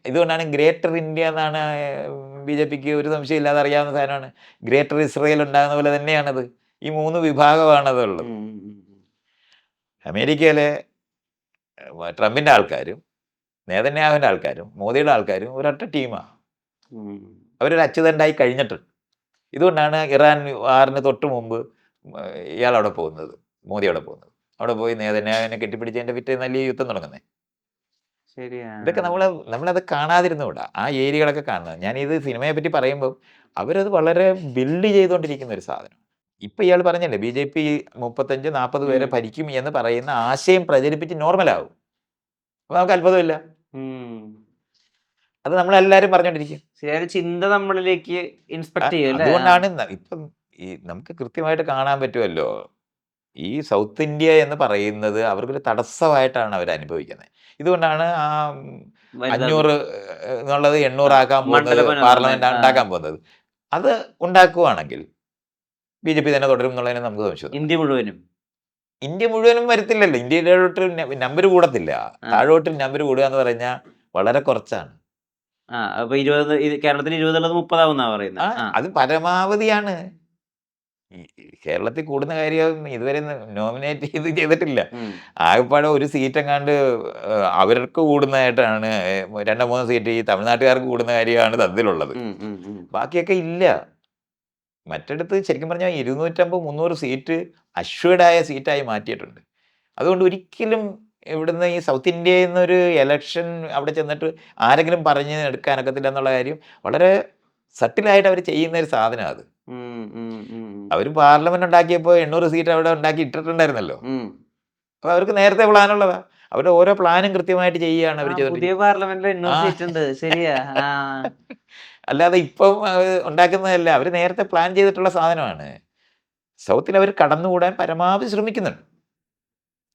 ഇതുകൊണ്ടാണ് ഗ്രേറ്റർ ഇന്ത്യ എന്നാണ് BJPക്ക് ഒരു സംശയം ഇല്ലാതെ അറിയാവുന്ന സാധനമാണ്. ഗ്രേറ്റർ ഇസ്രയേൽ ഉണ്ടാകുന്ന പോലെ തന്നെയാണത്. ഈ 3 വിഭാഗമാണതുള്ളത്. അമേരിക്കയിലെ ട്രംപിൻ്റെ ആൾക്കാരും നേതന്യാഹുവിൻ്റെ ആൾക്കാരും മോദിയുടെ ആൾക്കാരും ഒരൊറ്റ ടീമാണ്. അവരൊരു അച്ചുതണ്ടായി കഴിഞ്ഞിട്ടുണ്ട്. ഇതുകൊണ്ടാണ് ഇറാൻ വാറിന് തൊട്ട് മുമ്പ് ഇയാൾ അവിടെ പോകുന്നത്, മോദി അവിടെ പോകുന്നത്. അവിടെ പോയി നേതന്യാഹുവിനെ കെട്ടിപ്പിടിച്ചതിൻ്റെ പിറ്റേന്നല്ലേ യുദ്ധം തുടങ്ങുന്നത്. ഇതൊക്കെ നമ്മളത് കാണാതിരുന്നുകൂടാ. ആ ഏരിയകളൊക്കെ കാണുന്നത്. ഞാനിത് സിനിമയെ പറ്റി പറയുമ്പോൾ അവരത് വളരെ ബിൽഡ് ചെയ്തുകൊണ്ടിരിക്കുന്ന ഒരു സാധനം. ഇപ്പം ഇയാൾ പറഞ്ഞല്ലേ BJP 35-40 പേരെ ഭരിക്കും എന്ന് പറയുന്ന ആശയം പ്രചരിപ്പിച്ച് നോർമലാവും. അപ്പോൾ നമുക്ക് അത്ഭുതമില്ല. അത് നമ്മളെല്ലാവരും പറഞ്ഞുകൊണ്ടിരിക്കും. ചിന്ത നമ്മളിലേക്ക് ഇൻസ്പെക്ട് ചെയ്യും. അതുകൊണ്ടാണ് ഇപ്പം ഈ നമുക്ക് കൃത്യമായിട്ട് കാണാൻ പറ്റുമല്ലോ, ഈ സൗത്ത് ഇന്ത്യ എന്ന് പറയുന്നത് അവർക്കൊരു തടസ്സമായിട്ടാണ് അവർ അനുഭവിക്കുന്നത്. ഇതുകൊണ്ടാണ് ആ 500 എന്നുള്ളത് 800 ആക്കാൻ പോകുന്നത്, പാർലമെന്റ് ഉണ്ടാക്കാൻ പോകുന്നത്. അത് ഉണ്ടാക്കുവാണെങ്കിൽ BJP തന്നെ തുടരും എന്നുള്ളതിന് നമുക്ക് സംശയം. ഇന്ത്യ മുഴുവനും ഇന്ത്യ മുഴുവനും വരത്തില്ലല്ലോ. ഇന്ത്യയിലോട്ട് നമ്പർ കൂടത്തില്ല. ആ. താഴോട്ട് നമ്പർ കൂടുക എന്ന് പറഞ്ഞാൽ വളരെ കുറച്ചാണ്. അപ്പൊ 20 കേരളത്തിൽ 20 ഉള്ളത് 30 ആവുന്നാ പറയുന്നത്. അത് പരമാവധിയാണ്. ഈ കേരളത്തിൽ കൂടുന്ന കാര്യം ഇതുവരെ നോമിനേറ്റ് ചെയ്തിട്ടില്ല. ആകെപ്പാടെ ഒരു സീറ്റെങ്ങാണ്ട് അവർക്ക് കൂടുന്നതായിട്ടാണ് 2-3 സീറ്റ് ഈ തമിഴ്നാട്ടുകാർക്ക് കൂടുന്ന കാര്യമാണ് അതിലുള്ളത്. ബാക്കിയൊക്കെ ഇല്ല. മറ്റിടത്ത് ശരിക്കും പറഞ്ഞാൽ 250-300 സീറ്റ് അഷ്വേർഡായ സീറ്റായി മാറ്റിയിട്ടുണ്ട്. അതുകൊണ്ട് ഒരിക്കലും ഇവിടുന്ന് ഈ സൗത്ത് ഇന്ത്യയിൽ നിന്നൊരു ഇലക്ഷൻ അവിടെ ചെന്നിട്ട് ആരെങ്കിലും പറഞ്ഞ് എടുക്കാനൊക്കത്തില്ല എന്നുള്ള കാര്യം വളരെ സട്ടിലായിട്ട് അവർ ചെയ്യുന്ന ഒരു സാധനമാണ് അത്. അവർ പാർലമെന്റ് ഉണ്ടാക്കിയപ്പോൾ 800 സീറ്റ് അവിടെ ഉണ്ടാക്കി ഇട്ടിട്ടുണ്ടായിരുന്നല്ലോ. അപ്പൊ അവർക്ക് നേരത്തെ പ്ലാനുള്ളതാ. അവരുടെ ഓരോ പ്ലാനും കൃത്യമായിട്ട് ചെയ്യുകയാണ് അവർ പുതിയ പാർലമെന്റിൽ 800 സീറ്റ് ഉണ്ട്. ശരിയാ. അല്ലാതെ ഇപ്പം ഉണ്ടാക്കുന്നതല്ല. അവർ നേരത്തെ പ്ലാൻ ചെയ്തിട്ടുള്ള സാധനമാണ്. സൗത്തിൽ അവർ കടന്നുകൂടാൻ പരമാവധി ശ്രമിക്കുന്നുണ്ട്.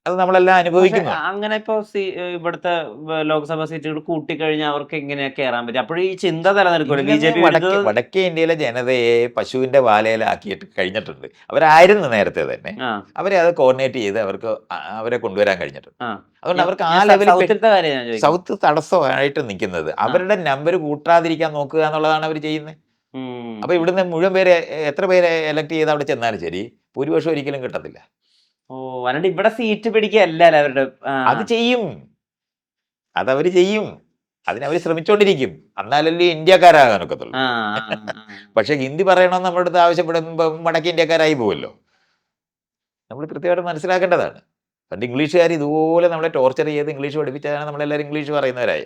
അത് നമ്മളെല്ലാം അനുഭവിക്കുന്നു. അങ്ങനെ ഇപ്പൊ ഇവിടുത്തെ ലോക്സഭാ സീറ്റുകൾ കൂട്ടിക്കഴിഞ്ഞാൽ അവർക്ക് എങ്ങനെയാ കയറാൻ പറ്റും? അപ്പോഴും ഈ ചിന്ത നിലനിൽക്കുമല്ലോ. ബിജെപി വടക്കേ ഇന്ത്യയിലെ ജനതയെ പശുവിന്റെ വാലയിലാക്കിയിട്ട് കഴിഞ്ഞിട്ടുണ്ട്. അവരായിരുന്നു നേരത്തെ തന്നെ. അവരെ അത് കോർഡിനേറ്റ് ചെയ്ത് അവർക്ക് അവരെ കൊണ്ടുവരാൻ കഴിഞ്ഞിട്ടുണ്ട്. അതുകൊണ്ട് അവർക്ക് ആ ലെവലിൽ സൗത്ത് തടസ്സമായിട്ട് നിൽക്കുന്നത് അവരുടെ നമ്പർ കൂട്ടാതിരിക്കാൻ നോക്കുക എന്നുള്ളതാണ് അവർ ചെയ്യുന്നത്. അപ്പൊ ഇവിടുന്ന് മുഴുവൻ പേരെ എത്ര പേരെ എലക്ട് ചെയ്ത് അവിടെ ചെന്നാലും ശരി ഭൂരിപക്ഷം ഒരിക്കലും കിട്ടത്തില്ല. അതുകൊണ്ട് ഇവിടെ സീറ്റ് പിടിക്കല്ല അവരുടെ. അത് ചെയ്യും, അതവര് ചെയ്യും. അതിനവര് ശ്രമിച്ചോണ്ടിരിക്കും. എന്നാലല്ലേ ഇന്ത്യക്കാരാകാനൊക്കത്തുള്ളൂ. പക്ഷെ ഹിന്ദി പറയണമെന്ന് നമ്മുടെ അടുത്ത് ആവശ്യപ്പെടുമ്പോൾ വടക്കേ ഇന്ത്യക്കാരായി പോവല്ലോ. നമ്മൾ കൃത്യമായിട്ട് മനസ്സിലാക്കേണ്ടതാണ്. പണ്ട് ഇംഗ്ലീഷുകാർ ഇതുപോലെ നമ്മളെ ടോർച്ചർ ചെയ്ത് ഇംഗ്ലീഷ് പഠിപ്പിച്ചാണ് നമ്മളെല്ലാവരും ഇംഗ്ലീഷ് പറയുന്നവരായ.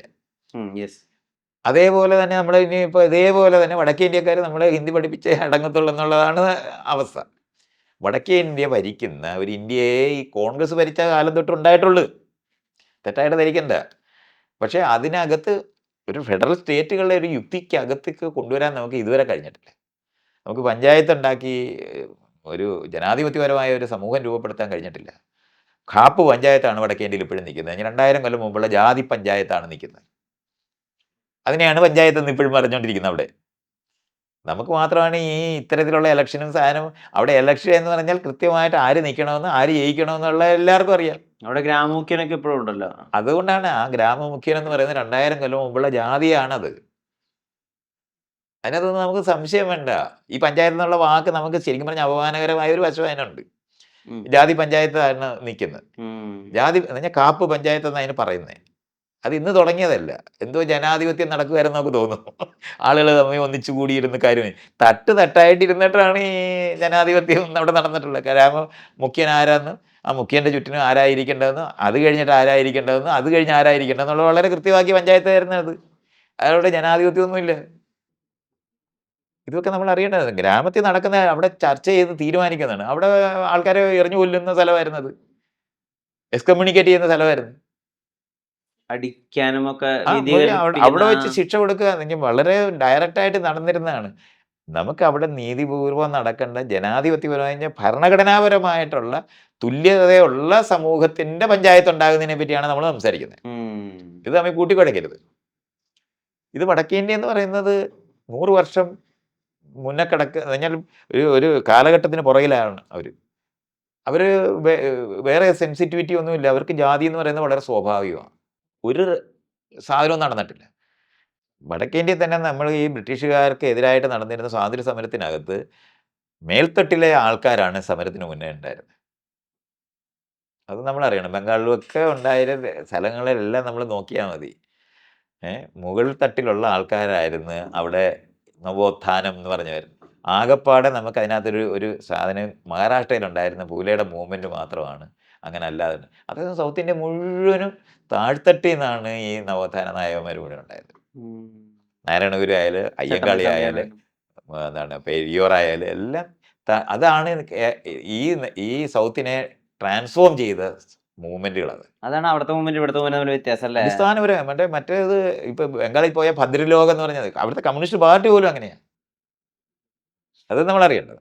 അതേപോലെ തന്നെ നമ്മൾ ഇനിയിപ്പോൾ ഇതേപോലെ തന്നെ വടക്കേ ഇന്ത്യക്കാർ നമ്മളെ ഹിന്ദി പഠിപ്പിച്ചേ അടങ്ങത്തുള്ളൂ എന്നുള്ളതാണ് അവസ്ഥ. വടക്കേ ഇന്ത്യ ഭരിക്കുന്ന ഒരു ഇന്ത്യയെ ഈ കോൺഗ്രസ് ഭരിച്ച കാലം തൊട്ട് ഉണ്ടായിട്ടുള്ളൂ. തെറ്റായിട്ട് ധരിക്കണ്ട. പക്ഷേ അതിനകത്ത് ഒരു ഫെഡറൽ സ്റ്റേറ്റുകളുടെ ഒരു യുക്തിക്കകത്തേക്ക് കൊണ്ടുവരാൻ നമുക്ക് ഇതുവരെ കഴിഞ്ഞിട്ടില്ല. നമുക്ക് പഞ്ചായത്ത് ഉണ്ടാക്കി ഒരു ജനാധിപത്യപരമായ ഒരു സമൂഹം രൂപപ്പെടുത്താൻ കഴിഞ്ഞിട്ടില്ല. ഖാപ്പ് പഞ്ചായത്താണ് വടക്കേ ഇന്ത്യയിൽ ഇപ്പോഴും നിൽക്കുന്നത്. 2000 കൊല്ലം മുമ്പുള്ള ജാതി പഞ്ചായത്താണ് നിൽക്കുന്നത്. അതിനെയാണ് പഞ്ചായത്ത് എന്ന് ഇപ്പോഴും പറഞ്ഞുകൊണ്ടിരിക്കുന്നത് അവിടെ. നമുക്ക് മാത്രമാണ് ഈ ഇത്തരത്തിലുള്ള ഇലക്ഷനും സാധനവും. അവിടെ ഇലക്ഷൻ എന്ന് പറഞ്ഞാൽ കൃത്യമായിട്ട് ആര് നിൽക്കണമെന്ന് ആര് ജയിക്കണമെന്നുള്ള എല്ലാവർക്കും അറിയാം. അവിടെ ഗ്രാമമുഖ്യനൊക്കെ ഇപ്പോഴും ഉണ്ടല്ലോ. അതുകൊണ്ടാണ് ആ ഗ്രാമമുഖ്യൻ എന്ന് പറയുന്നത് 2000 കൊല്ലം മുമ്പുള്ള ജാതിയാണത്. അതിനകത്തൊന്നും നമുക്ക് സംശയം വേണ്ട. ഈ പഞ്ചായത്ത് എന്നുള്ള വാക്ക് നമുക്ക് ശരിക്കും പറഞ്ഞാൽ അപമാനകരമായ ഒരു വശം അതിനുണ്ട്. ജാതി പഞ്ചായത്താണ് നിൽക്കുന്നത്. ജാതി എന്ന് പറഞ്ഞാൽ കാപ്പ് പഞ്ചായത്ത് എന്ന് അതിന് പറയുന്നത്. അത് ഇന്ന് തുടങ്ങിയതല്ല. എന്തോ ജനാധിപത്യം നടക്കുമായിരുന്നു നമുക്ക് തോന്നുന്നു. ആളുകൾ തമ്മിൽ ഒന്നിച്ചു കൂടിയിരുന്ന കാര്യം തട്ടായിട്ട് ഇരുന്നിട്ടാണ് ഈ ജനാധിപത്യം അവിടെ നടന്നിട്ടുള്ളത്. ഗ്രാമ മുഖ്യൻ ആരാന്ന്, ആ മുഖ്യന്റെ ചുറ്റിനും ആരായിരിക്കേണ്ടതെന്ന്, അത് കഴിഞ്ഞിട്ട് ആരായിരിക്കേണ്ടതെന്ന്, അത് കഴിഞ്ഞ് ആരായിരിക്കേണ്ടതെന്നുള്ള വളരെ കൃത്യമാക്കി പഞ്ചായത്തായിരുന്നു അത്. അതവിടെ ജനാധിപത്യമൊന്നുമില്ല. ഇതൊക്കെ നമ്മൾ അറിയേണ്ടത്. ഗ്രാമത്തിൽ നടക്കുന്ന അവിടെ ചർച്ച ചെയ്ത് തീരുമാനിക്കുന്നതാണ്. അവിടെ ആൾക്കാരെ എറിഞ്ഞു കൊല്ലുന്ന സ്ഥലമായിരുന്നത്, എക്സ്കമ്മ്യൂണിക്കേറ്റ് ചെയ്യുന്ന സ്ഥലമായിരുന്നു. അടിക്കാനും ഒക്കെ അവിടെ വെച്ച് ശിക്ഷ കൊടുക്കുക വളരെ ഡയറക്റ്റ് ആയിട്ട് നടന്നിരുന്നതാണ്. നമുക്ക് അവിടെ നീതിപൂർവം നടക്കേണ്ട ജനാധിപത്യപരമായ ഭരണഘടനാപരമായിട്ടുള്ള തുല്യതയുള്ള സമൂഹത്തിന്റെ പഞ്ചായത്ത് ഉണ്ടാകുന്നതിനെ പറ്റിയാണ് നമ്മൾ സംസാരിക്കുന്നത്. ഇത് തമ്മിൽ കൂട്ടിക്കുഴയ്ക്കരുത്. ഇത് വടക്കേ ഇന്ത്യ എന്ന് പറയുന്നത് 100 വർഷം മുന്നേ കഴിഞ്ഞാൽ ഒരു കാലഘട്ടത്തിന് പുറകിലാണ് അവര് വേറെ സെൻസിറ്റിവിറ്റി ഒന്നുമില്ല. അവർക്ക് ജാതി എന്ന് പറയുന്നത് വളരെ സ്വാഭാവികമാണ്. ഒരു സാധനവും നടന്നിട്ടില്ല. വടക്കേ ഇന്ത്യയിൽ തന്നെ നമ്മൾ ഈ ബ്രിട്ടീഷുകാർക്ക് എതിരായിട്ട് നടന്നിരുന്ന സ്വാതന്ത്ര്യ സമരത്തിനകത്ത് മേൽത്തട്ടിലെ ആൾക്കാരാണ് സമരത്തിന് മുന്നേ ഉണ്ടായിരുന്നത്. അത് നമ്മൾ അറിയണം. ബംഗാളിലൊക്കെ ഉണ്ടായിരുന്ന സ്ഥലങ്ങളിലെല്ലാം നമ്മൾ നോക്കിയാൽ മതി. മുകൾ തട്ടിലുള്ള ആൾക്കാരായിരുന്നു അവിടെ നവോത്ഥാനം എന്ന് പറഞ്ഞു വരുന്നത്. ആകപ്പാടെ നമുക്ക് അതിനകത്തൊരു ഒരു സാധനം മഹാരാഷ്ട്രയിലുണ്ടായിരുന്ന പൂലെയുടെ മൂവ്മെൻറ്റ് മാത്രമാണ് അങ്ങനെ. അല്ലാതെ അതായത് സൗത്ത് ഇന്ത്യ മുഴുവനും താഴ്ത്തട്ടിൽ നിന്നാണ് ഈ നവോത്ഥാന നായകന്മാർ മുഴുവൻ ഉണ്ടായത്. നാരായണ ഗുരു ആയാലും അയ്യങ്കാളി ആയാലും എന്താണ് പെരിയോർ ആയാലും എല്ലാം അതാണ് ഈ സൗത്തിനെ ട്രാൻസ്ഫോം ചെയ്ത മൂവ്മെന്റുകൾ. അതാണ് അവിടുത്തെ മൂവ്മെന്റ് ഇവിടുത്തെ മൂവ്മെന്റ് വ്യത്യാസം അല്ലേ? അടിസ്ഥാനപരമായി മറ്റേത് ഇപ്പൊ ബംഗാളിൽ പോയ ഭദ്രലോകം എന്ന് പറഞ്ഞത് അവിടുത്തെ കമ്മ്യൂണിസ്റ്റ് പാർട്ടി പോലും അങ്ങനെയാണ്. അത് നമ്മൾ അറിയേണ്ടത്.